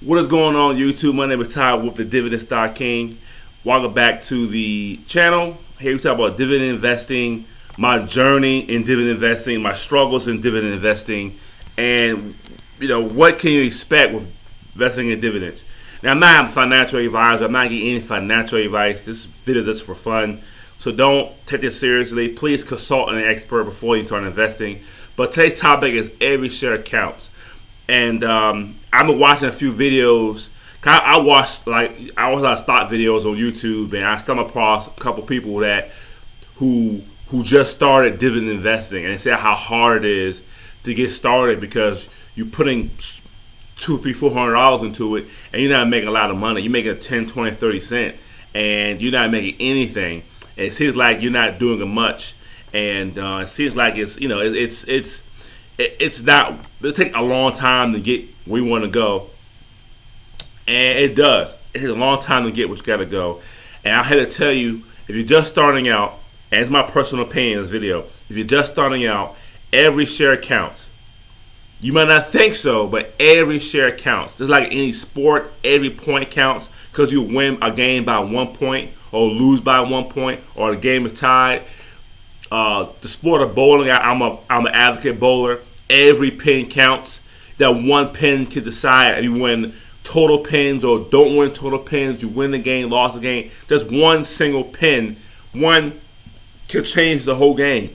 What is going on, YouTube? My name is Ty with the Dividend Stock King. Welcome back to the channel. Here we talk about dividend investing, my journey in dividend investing, my struggles in dividend investing, and what can you expect with investing in dividends. Now, I'm not a financial advisor. I'm not getting any financial advice. This video is just for fun, so don't take this seriously. Please consult an expert before you start investing. But today's topic is every share counts. And I've been watching a few videos. I watch a lot of stock videos on YouTube, and I stumbled across a couple people who just started dividend investing, and they say how hard it is to get started because you're putting $200, $300, $400 into it, and you're not making a lot of money. You're making 10, 20, 30 cents, and you're not making anything. And it seems like you're not doing much, and it seems like it's not. It'll take a long time to get where you want to go, and it does. It takes a long time to get where you got to go. And I had to tell you, if you're just starting out, and it's my personal opinion in this video, if you're just starting out, every share counts. You might not think so, but every share counts. Just like any sport, every point counts because you win a game by 1 point or lose by 1 point or the game is tied. The sport of bowling, I'm an advocate bowler. Every pin counts. That one pin can decide if you win total pins or don't win total pins. You win the game, lost the game. Just one single pin, one can change the whole game.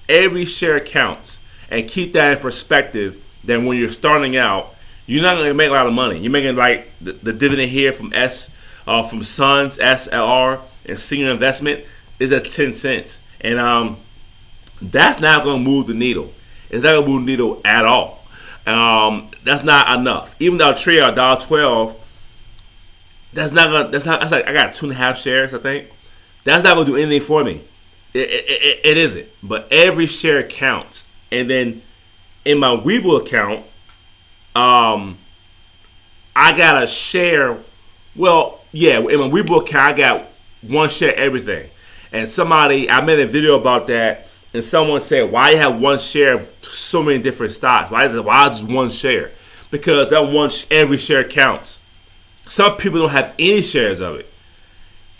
Every share counts, and keep that in perspective. Then when you're starting out, you're not going to make a lot of money. You're making like the dividend here from Suns SLR and senior investment is at 10 cents. And that's not going to move the needle. It's not going to move the needle at all. That's not enough. Even though trade $1.12, that's like I got 2.5 shares, I think. That's not going to do anything for me. It isn't. But every share counts. And then in my Webull account, I got a share. Well, yeah, in my Webull account, I got one share everything. And I made a video about that, and someone said, why you have one share of so many different stocks? Why just one share? Because every share counts. Some people don't have any shares of it.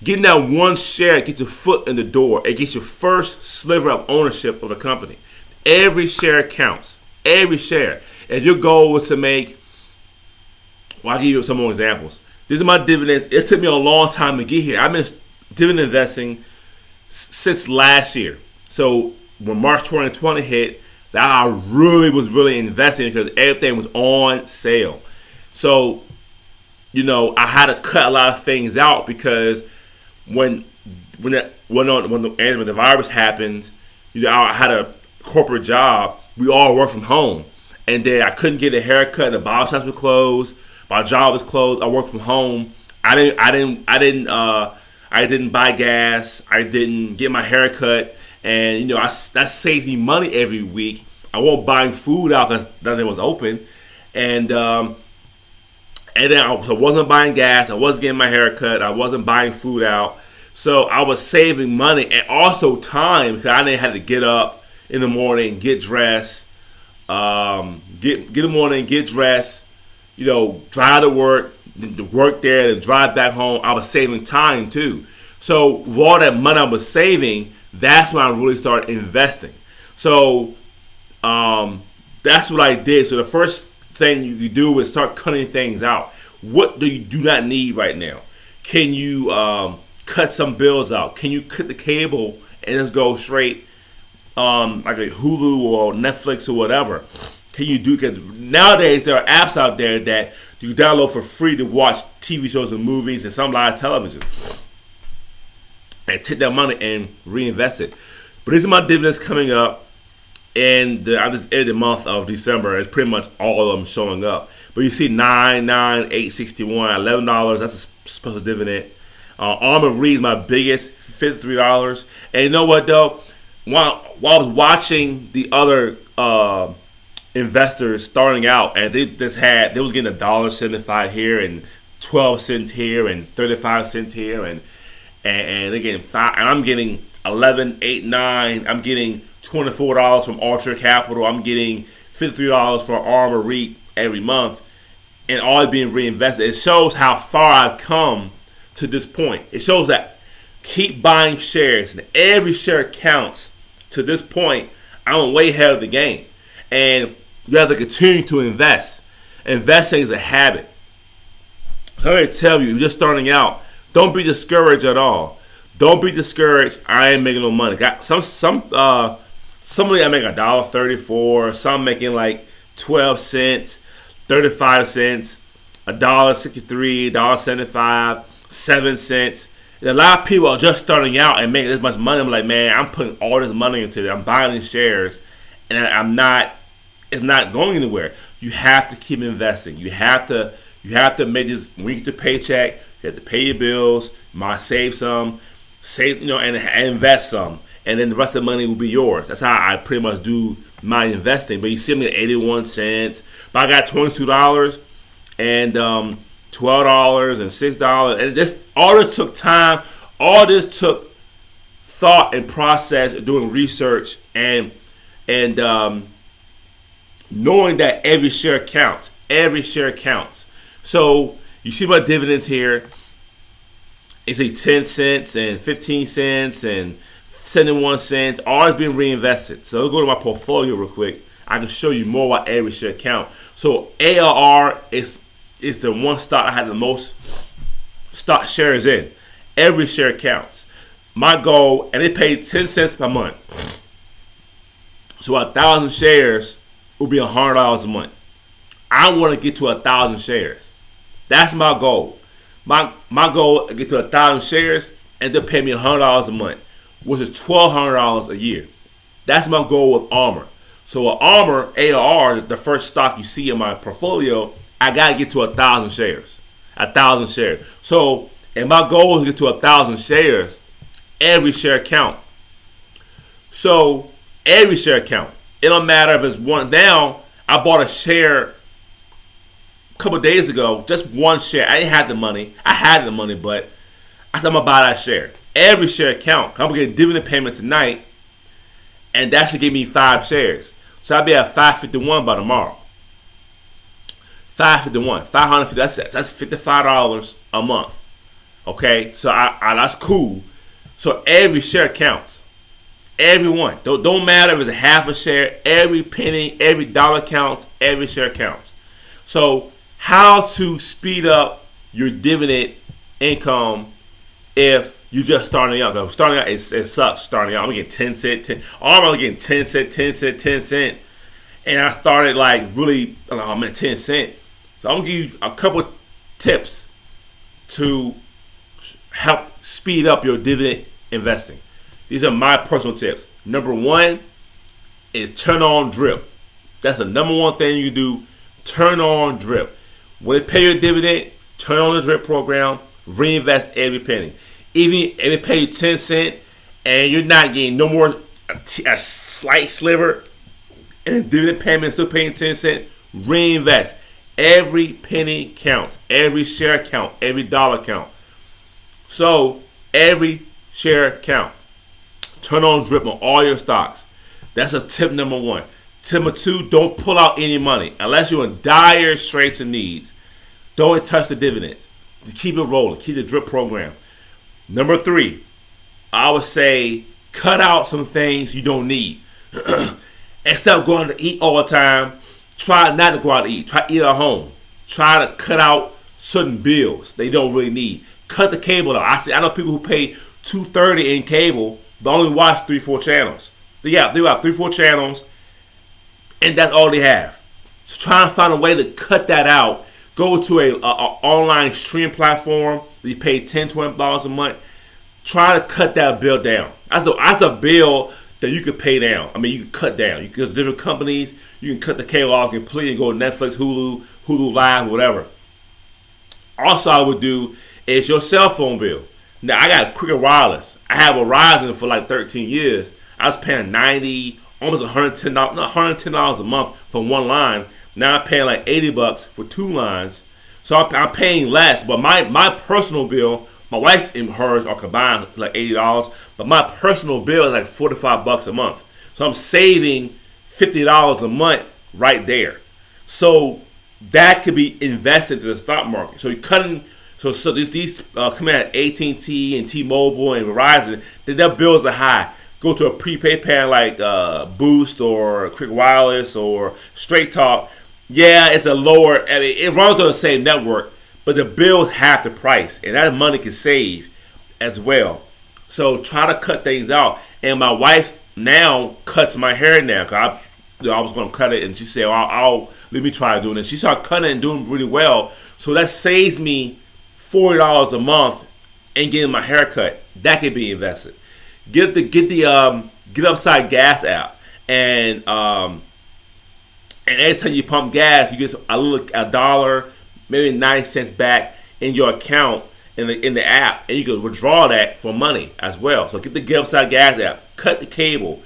Getting that one share gets your foot in the door. It gets your first sliver of ownership of the company. Every share counts. Every share. If your goal was to make, well, I'll give you some more examples. These are my dividends. It took me a long time to get here. I've been dividend investing since last year. So when March 2020 hit, that I was really investing because everything was on sale. So, I had to cut a lot of things out because when the virus happened, I had a corporate job. We all work from home, and then I couldn't get a haircut. The barber shops were closed. My job was closed. I worked from home. I didn't buy gas. I didn't get my hair cut. And, that saves me money every week. I wasn't buying food out because nothing was open. And then I wasn't buying gas. I wasn't getting my hair cut. I wasn't buying food out. So I was saving money and also time because I didn't have to get up in the morning, get dressed, drive to work there, and drive back home. I was saving time too. So with all that money I was saving, that's when I really started investing. So that's what I did. So the first thing you do is start cutting things out. What do you do not need right now? Can you cut some bills out? Can you cut the cable and just go straight like a Hulu or Netflix or whatever? Can you do? Because nowadays there are apps out there that you download for free to watch TV shows and movies and some live television, and take that money and reinvest it. But these are my dividends coming up, and I just ended the month of December. It's pretty much all of them showing up. But you see $9, $8.61, $11. That's a special dividend. Armor Reed's my biggest, $53. And you know what though? While I was watching the other investors starting out, and they was getting $1.75 here and 12 cents here and 35 cents here, and they're getting 5, and I'm getting 11, 8, 9. I'm getting $24 from Ultra Capital. I'm getting $53 for Armor Reed every month. and all is being reinvested. It shows how far I've come to this point. It shows that keep buying shares, and every share counts. To this point, I'm way ahead of the game, and you have to continue to invest. Investing is a habit. I'm going to tell you, you're just starting out, don't be discouraged at all. Don't be discouraged. I ain't making no money. Somebody I make $1.34. Some making like 12 cents, 35 cents, $1.63, $1.75, 7 cents. And a lot of people are just starting out and making this much money. I'm like, man, I'm putting all this money into it. I'm buying these shares, and it's not going anywhere. You have to keep investing. You have to make this. When you get the paycheck, you have to pay your bills. You might save some, and invest some, and then the rest of the money will be yours. That's how I pretty much do my investing. But you see me at 81 cents, but I got $22 and $12 and $6, and this all this took time. All this took thought and process, doing research and knowing that every share counts. Every share counts. So you see my dividends here. It's like 10 cents and 15 cents and 71 cents. All is being reinvested. So let's go to my portfolio real quick. I can show you more about every share count. So ARR is the one stock I had the most stock shares in. Every share counts. My goal, and it paid 10 cents per month. So 1,000 shares will be $100 a month. I want to get to 1,000 shares. That's my goal. My goal is to get to 1,000 shares and they'll pay me $100 a month, which is $1,200 a year. That's my goal with Armor. So with Armor, ARR, the first stock you see in my portfolio, I got to get to 1,000 shares. 1,000 shares. So, and my goal is to get to 1,000 shares. Every share count. So, every share count. It don't matter if it's one. Now, I bought a share a couple of days ago, just one share. I didn't have the money. I had the money, but I said I'm going to buy that share. Every share count. I'm going to get a dividend payment tonight, and that should give me 5 shares. So I'll be at 551 by tomorrow. 551, 550. That's $55 a month. Okay, so that's cool. So every share counts. Every one. Don't matter if it's a half a share. Every penny, every dollar counts. Every share counts. So how to speed up your dividend income if you just starting out? Because starting out, it sucks starting out. I'm getting 10 cent, 10. I'm getting 10 cent, 10 cent, 10 cent. And I started like really, I'm at 10 cent. So I'm going to give you a couple tips to help speed up your dividend investing. These are my personal tips. Number 1 is turn on drip. That's the number 1 thing you do. Turn on drip. When they pay your dividend, turn on the drip program. Reinvest every penny. Even if it pays 10 cents and you're not getting no more, a slight sliver, and the dividend payment still paying 10 cents, reinvest. Every penny counts. Every share count. Every dollar count. So every share count. Turn on drip on all your stocks. That's a tip number 1. Tip number 2, don't pull out any money. Unless you're in dire straits and needs, don't touch the dividends. Just keep it rolling. Keep the drip program. Number 3, I would say cut out some things you don't need. Instead of going to eat all the time, try not to go out to eat. Try to eat at home. Try to cut out certain bills they don't really need. Cut the cable out. I know people who pay $230 in cable but only watch 3-4 channels. They have 3-4 channels, and that's all they have. So try and find a way to cut that out. Go to a online stream platform that you pay $10-$20 a month. Try to cut that bill down. That's a bill that you could pay down. I mean, you can cut down. There's different companies. You can cut the cable off completely and go to Netflix, Hulu Live, whatever. Also, I would do is your cell phone bill. Now, I got Quicker Wireless. I have Verizon for like 13 years. I was paying $90, almost $110 a month for one line. Now I'm paying like $80 for 2 lines. So I'm paying less. But my personal bill, my wife and hers are combined like $80. But my personal bill is like $45 a month. So I'm saving $50 a month right there. So that could be invested into the stock market. So you're cutting. So these come in at AT&T and T-Mobile and Verizon. Their bills are high. Go to a prepaid plan like Boost or Quick Wireless or Straight Talk. Yeah, it's a lower. I mean, it runs on the same network, but the bills half the price, and that money can save as well. So try to cut things out. And my wife now cuts my hair now because I was going to cut it, and she said, well, I'll let me try doing it. She started cutting it and doing really well. So that saves me $40 a month and getting my hair cut. That could be invested. Get Upside Gas app, and every time you pump gas, you get a dollar, maybe 90 cents back in your account in the app, and you can withdraw that for money as well. So get the Upside Gas app. Cut the cable.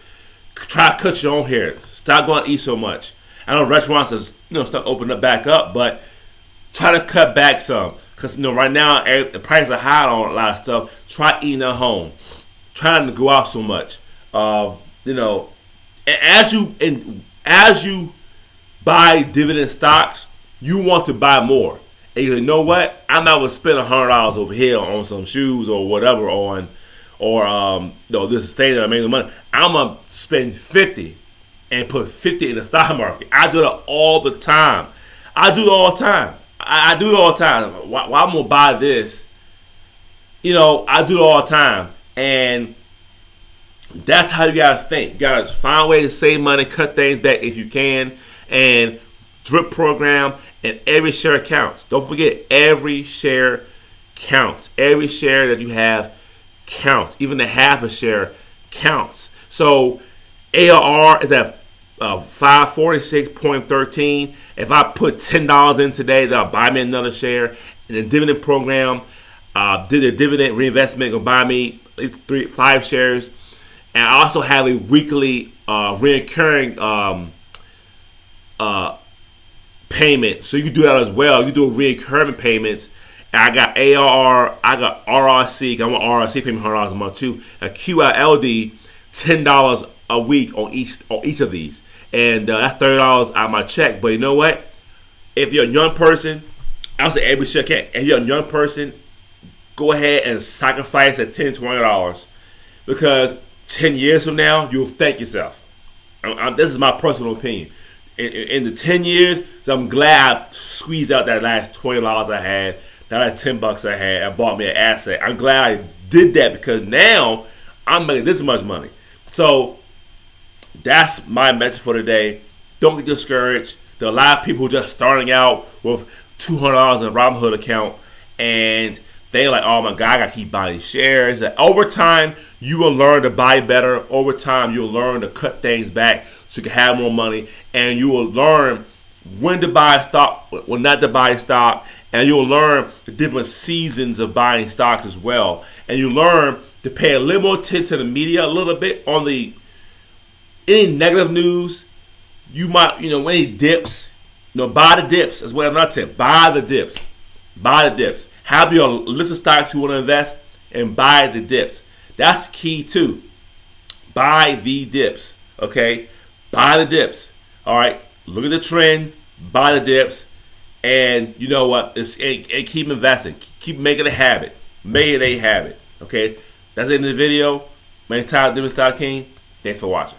Try to cut your own hair. Stop going to eat so much. I know restaurants is start opening up back up, but try to cut back some because right now the prices are high on a lot of stuff. Try eating at home. Try not to go out so much. And as you buy dividend stocks, you want to buy more. And you know what? I'm not going to spend $100 over here on some shoes or whatever this is thing that I made the money. I'm going to spend $50 and put $50 in the stock market. I do that all the time. I do it all the time. Why I'm going to buy this? I do it all the time. And that's how you got to think. You got to find ways to save money, cut things back if you can, and drip program, and every share counts. Don't forget, every share counts. Every share that you have counts. Even the half a share counts. So ARR is at 546.13. If I put $10 in today, that'll buy me another share. And the dividend program, did the dividend reinvestment gonna buy me at least 5 shares. And I also have a weekly recurring payment, so you can do that as well. You do recurring payments. And I got ARR, I got RRC. I want RRC payment $100 a month too. A QILD, $10 a week on each of these, and that's $30 out of my check. But you know what? If you're a young person, I'll say every share can. If you're a young person, go ahead and sacrifice that $10, $20 because 10 years from now, you'll thank yourself. This is my personal opinion. In the 10 years, so I'm glad I squeezed out that last $20 I had, that last $10 I had, and bought me an asset. I'm glad I did that because now I'm making this much money. So that's my message for today. Don't get discouraged. There are a lot of people who are just starting out with $200 in a Robinhood account, and they're like, oh my God, I got to keep buying shares. Over time, you will learn to buy better. Over time, you'll learn to cut things back so you can have more money. And you will learn when to buy stock, when not to buy stock. And you'll learn the different seasons of buying stocks as well. And you learn to pay a little more attention to the media a little bit on any negative news. You might, when it dips, buy the dips. That's what I'm not saying. Buy the dips. Buy the dips. Have your list of stocks you want to invest and buy the dips. That's key too. Buy the dips. Okay? Buy the dips. All right? Look at the trend. Buy the dips. And you know what? And keep investing. Keep making it a habit. Make it a habit. Okay? That's the end of the video. My name is Untitled Dividend Stock King. Thanks for watching.